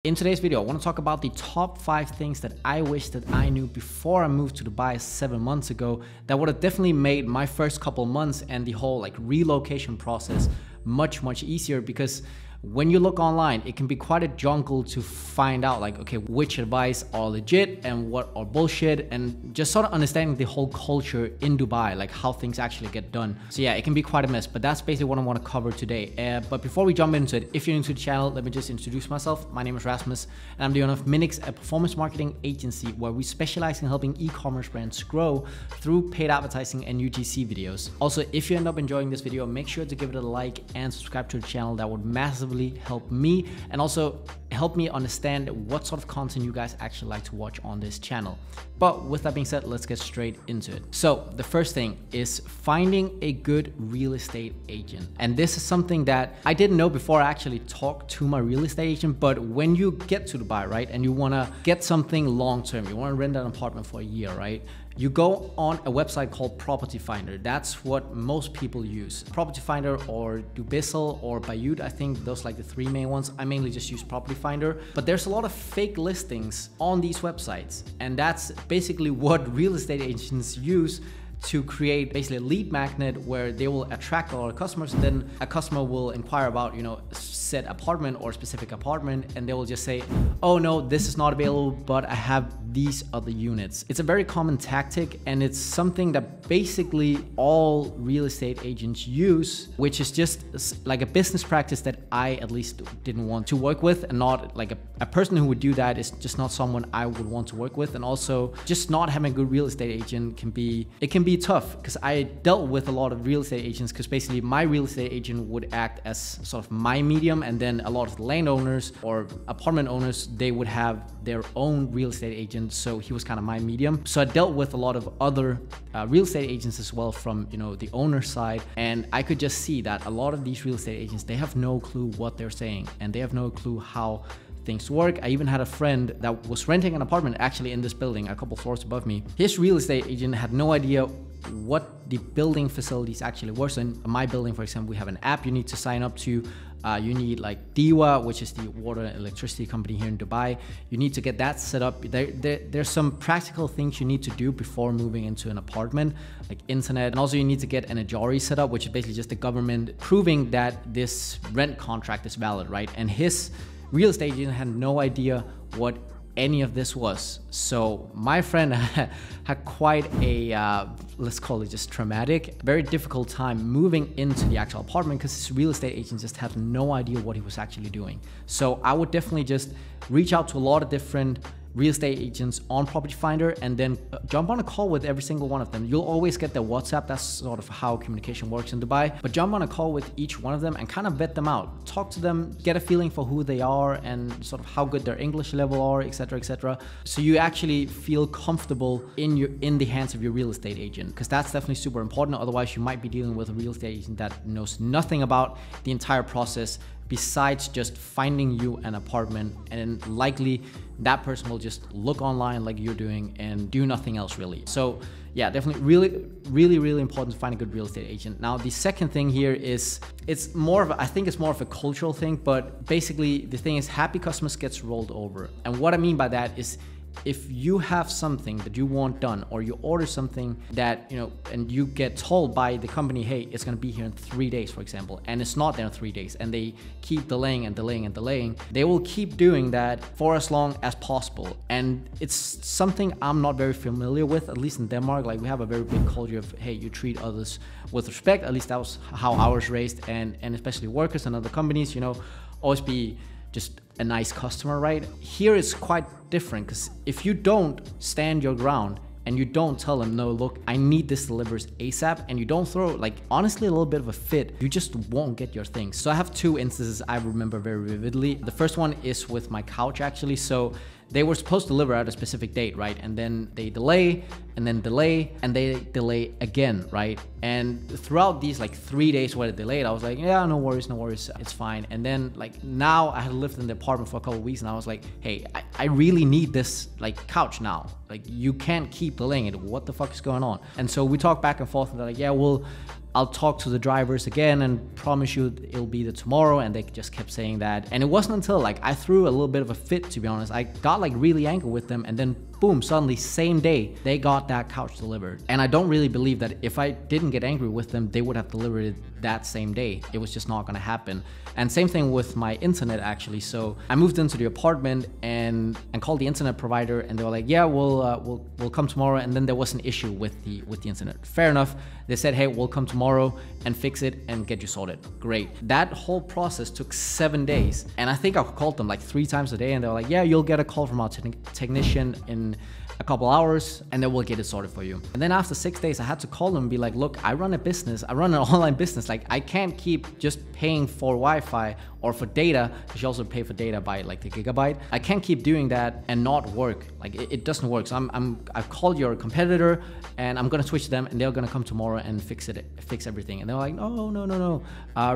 In today's video, I want to talk about the top 5 things that I wish that I knew before I moved to Dubai 7 months ago that would have definitely made my first couple months and the whole relocation process much easier, because when you look online, it can be quite a jungle to find out okay, which advice are legit and what are bullshit, and just sort of understanding the whole culture in Dubai, how things actually get done. So yeah, it can be quite a mess, but that's basically what I want to cover today. But before we jump into it, if you're new to the channel, let me just introduce myself. My name is Rasmus, and I'm the owner of Minix, a performance marketing agency where we specialize in helping e-commerce brands grow through paid advertising and UGC videos. Also, if you end up enjoying this video, make sure to give it a like and subscribe to the channel. That would massively help me, and also help me understand what sort of content you guys actually like to watch on this channel. But with that being said, let's get straight into it. So the first thing is finding a good real estate agent. And this is something that I didn't know before I actually talked to my real estate agent. But when you get to Dubai, right, and you want to get something long term, you want to rent an apartment for a year, right, you go on a website called Property Finder. That's what most people use. Property Finder or Dubizzle or Bayut, I think those are the 3 main ones. I mainly just use Property Finder, but there's a lot of fake listings on these websites, and that's basically what real estate agents use to create basically a lead magnet where they will attract a lot of customers, and then a customer will inquire about said apartment or specific apartment, and they will just say, oh no, this is not available, but I have these other units. It's a very common tactic, and it's something that basically all real estate agents use, which is just a business practice that I at least didn't want to work with, and not a person who would do that is just not someone I would want to work with. And also just not having a good real estate agent can be tough, because I dealt with a lot of real estate agents, because basically my real estate agent would act as sort of my medium, and then a lot of landowners or apartment owners, they would have their own real estate agent, so he was kind of my medium. So I dealt with a lot of other real estate agents as well from the owner side, and I could just see that a lot of these real estate agents, they have no clue what they're saying, and they have no clue how things work. I even had a friend that was renting an apartment actually in this building a couple floors above me. His real estate agent had no idea what the building facilities actually were. So in my building, for example, we have an app you need to sign up to. You need DEWA, which is the water and electricity company here in Dubai. You need to get that set up. There's some practical things you need to do before moving into an apartment, like internet. And also you need to get an Ajari set up, which is basically just the government proving that this rent contract is valid, right? And his real estate agent had no idea what any of this was. So my friend had quite a, let's call it just traumatic, very difficult time moving into the actual apartment, because his real estate agent just had no idea what he was actually doing. So I would definitely just reach out to a lot of different real estate agents on Property Finder, and then jump on a call with every single one of them. You'll always get their WhatsApp. That's sort of how communication works in Dubai. But jump on a call with each one of them and kind of vet them out. Talk to them, get a feeling for who they are and sort of how good their English level are, etc. So you actually feel comfortable in the hands of your real estate agent, because that's definitely super important. Otherwise, you might be dealing with a real estate agent that knows nothing about the entire process besides just finding you an apartment, and likely that person will just look online like you're doing and do nothing else really. So yeah, definitely really important to find a good real estate agent. Now the second thing here is, I think it's more of a cultural thing, but basically the thing is, happy customers gets rolled over. And what I mean by that is, if you have something that you want done, or you order something that, and you get told by the company, hey, it's going to be here in 3 days, for example, and it's not there in 3 days, and they keep delaying, they will keep doing that for as long as possible. And it's something I'm not very familiar with, at least in Denmark. We have a very big culture of, hey, you treat others with respect. At least that was how I was raised, and especially workers and other companies, always be just a nice customer, right? Here it's quite different, because if you don't stand your ground and you don't tell them, no, look, I need this delivered ASAP, and you don't throw honestly a little bit of a fit, you just won't get your things. So I have 2 instances I remember very vividly. The first one is with my couch actually. So they were supposed to deliver at a specific date, right? And then they delay, and then delay, and they delay again, right? And throughout these 3 days where they delayed, I was like, yeah, no worries, it's fine. And then now I had lived in the apartment for a couple of weeks, and I was like, hey, I really need this couch now. You can't keep delaying it. What the fuck is going on? And so we talked back and forth, and they're like, yeah, well, I'll talk to the drivers again and promise you it'll be there tomorrow. And they just kept saying that. And it wasn't until like I threw a little bit of a fit, to be honest. I got like really angry with them, and then boom, suddenly same day they got that couch delivered. And I don't really believe that if I didn't get angry with them, they would have delivered it that same day. It was just not gonna happen. And same thing with my internet actually. So I moved into the apartment and called the internet provider, and they were like, yeah, we'll come tomorrow. And then there was an issue with the internet. Fair enough. They said, hey, we'll come tomorrow and fix it and get you sorted. Great. That whole process took 7 days. And I think I called them like 3 times a day, and they were like, yeah, you'll get a call from our technician in a couple hours, and then we'll get it sorted for you. And then after 6 days, I had to call them and be like, look, I run a business. I run an online business. Like, I can't keep just paying for Wi-Fi or for data, because you also pay for data by like the gigabyte. I can't keep doing that and not work. Like, it doesn't work. So I've called your competitor, and I'm gonna switch them, and they're gonna come tomorrow and fix everything. And they're like, no,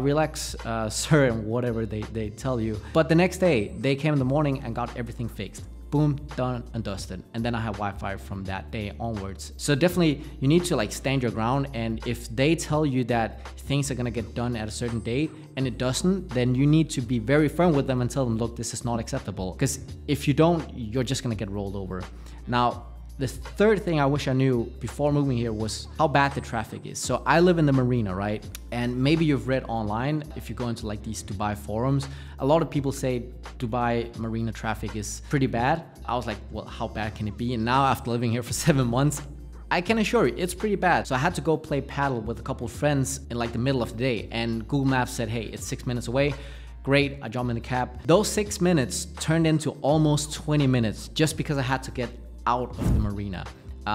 relax, sir, and whatever they tell you. But the next day, they came in the morning and got everything fixed. Boom, done and dusted. And then I have Wi-Fi from that day onwards. So definitely you need to like stand your ground. And if they tell you that things are gonna get done at a certain date and it doesn't, then you need to be very firm with them and tell them, look, this is not acceptable. Because if you don't, you're just gonna get rolled over. Now, the third thing I wish I knew before moving here was how bad the traffic is. So I live in the marina, right? And maybe you've read online, if you go into like these Dubai forums, a lot of people say Dubai marina traffic is pretty bad. I was like, well, how bad can it be? And now after living here for 7 months, I can assure you, it's pretty bad. So I had to go play paddle with a couple of friends in like the middle of the day, and Google Maps said, hey, it's 6 minutes away. Great, I jumped in the cab. Those 6 minutes turned into almost 20 minutes just because I had to get out of the marina.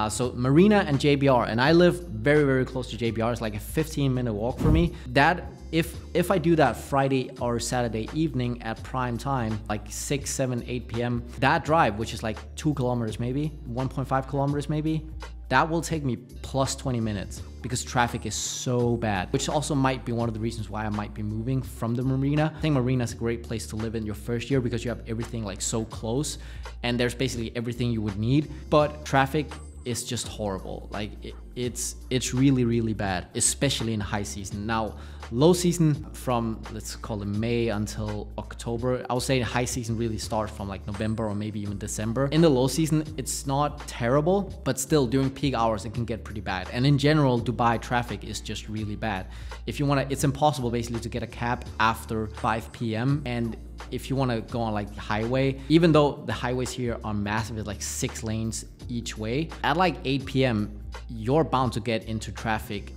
So marina and JBR, and I live very, very close to JBR. It's like a 15-minute walk for me. That if I do that Friday or Saturday evening at prime time, like 6, 7, 8 p.m., that drive, which is like 2 kilometers maybe, 1.5 kilometers maybe, that will take me plus 20 minutes because traffic is so bad, which also might be one of the reasons why I might be moving from the marina. I think marina is a great place to live in your first year because you have everything like so close, and there's basically everything you would need, but traffic is just horrible. Like it's really, really bad, especially in high season. Now, low season from, let's call it May until October. I would say high season really starts from like November or maybe even December. In the low season, it's not terrible, but still during peak hours, it can get pretty bad. And in general, Dubai traffic is just really bad. If you want to, it's impossible basically to get a cab after 5 p.m. And if you want to go on like the highway, even though the highways here are massive, it's like 6 lanes each way, at like 8 p.m. you're bound to get into traffic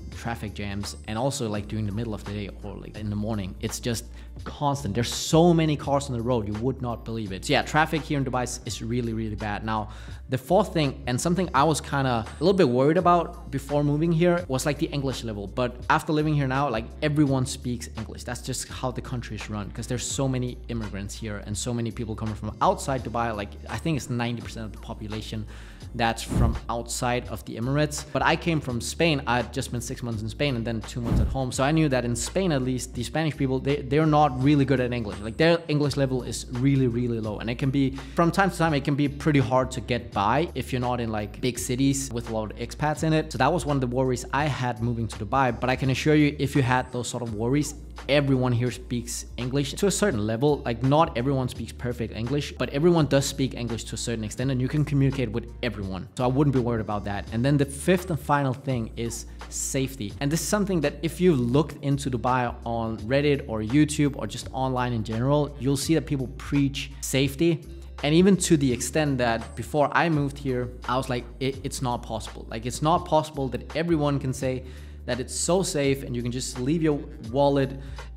jams, and also like during the middle of the day or like in the morning, it's just constant. There's so many cars on the road, you would not believe it. So yeah, traffic here in Dubai is really, really bad. Now, the fourth thing, and something I was kind of a little bit worried about before moving here, was like the English level. But after living here now, like everyone speaks English. That's just how the country is run, because there's so many immigrants here and so many people coming from outside Dubai. Like I think it's 90% of the population that's from outside of the Emirates. But I came from Spain. I had just been 6 months in Spain and then 2 months at home. So I knew that in Spain, at least, the Spanish people, they're not really good at English. Like their English level is really, really low. And it can be, from time to time, it can be pretty hard to get by if you're not in like big cities with a lot of expats in it. So that was one of the worries I had moving to Dubai. But I can assure you, if you had those sort of worries, everyone here speaks English to a certain level. Like not everyone speaks perfect English, but everyone does speak English to a certain extent, and you can communicate with everyone. So I wouldn't be worried about that. And then the fifth and final thing is safety. And this is something that if you've looked into Dubai on Reddit or YouTube or just online in general, you'll see that people preach safety. And even to the extent that before I moved here, I was like, it's not possible. Like it's not possible that everyone can say that it's so safe and you can just leave your wallet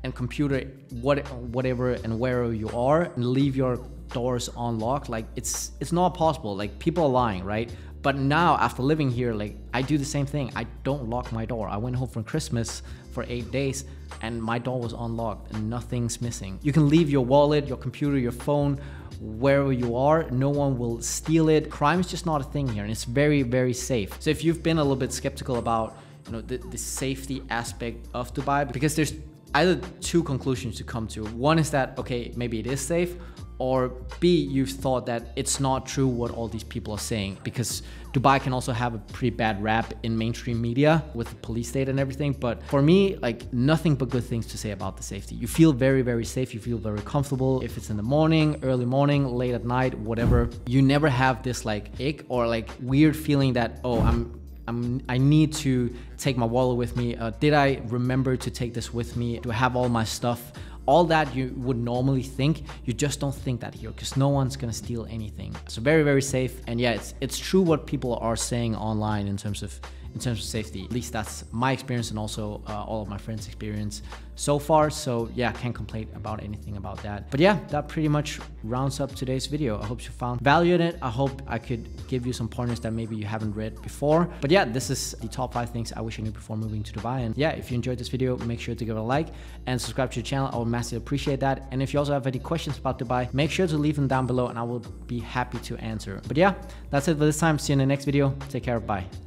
and computer, whatever and wherever you are, and leave your doors unlocked. Like it's not possible. Like people are lying, right? But now after living here, like I do the same thing. I don't lock my door. I went home for Christmas for 8 days and my door was unlocked and nothing's missing. You can leave your wallet, your computer, your phone, wherever you are. No one will steal it. Crime is just not a thing here, and it's very, very safe. So if you've been a little bit skeptical about the safety aspect of Dubai, because there's either two conclusions to come to. One is that, okay, maybe it is safe, or B, you've thought that it's not true what all these people are saying, because Dubai can also have a pretty bad rap in mainstream media with the police state and everything. But for me, like, nothing but good things to say about the safety. You feel very, very safe. You feel very comfortable. If it's in the morning, early morning, late at night, whatever, you never have this like ick or like weird feeling that, oh, I need to take my wallet with me. Did I remember to take this with me? Do I have all my stuff? All that you would normally think, you just don't think that here, because no one's gonna steal anything. So very, very safe. And yeah, it's true what people are saying online in terms of safety. At least that's my experience, and also all of my friends' experience so far. So yeah, can't complain about anything about that. But yeah, that pretty much rounds up today's video. I hope you found value in it. I hope I could give you some pointers that maybe you haven't read before. But yeah, this is the top 5 things I wish I knew before moving to Dubai. And yeah, if you enjoyed this video, make sure to give it a like and subscribe to the channel. I would massively appreciate that. And if you also have any questions about Dubai, make sure to leave them down below and I will be happy to answer. But yeah, that's it for this time. See you in the next video. Take care. Bye.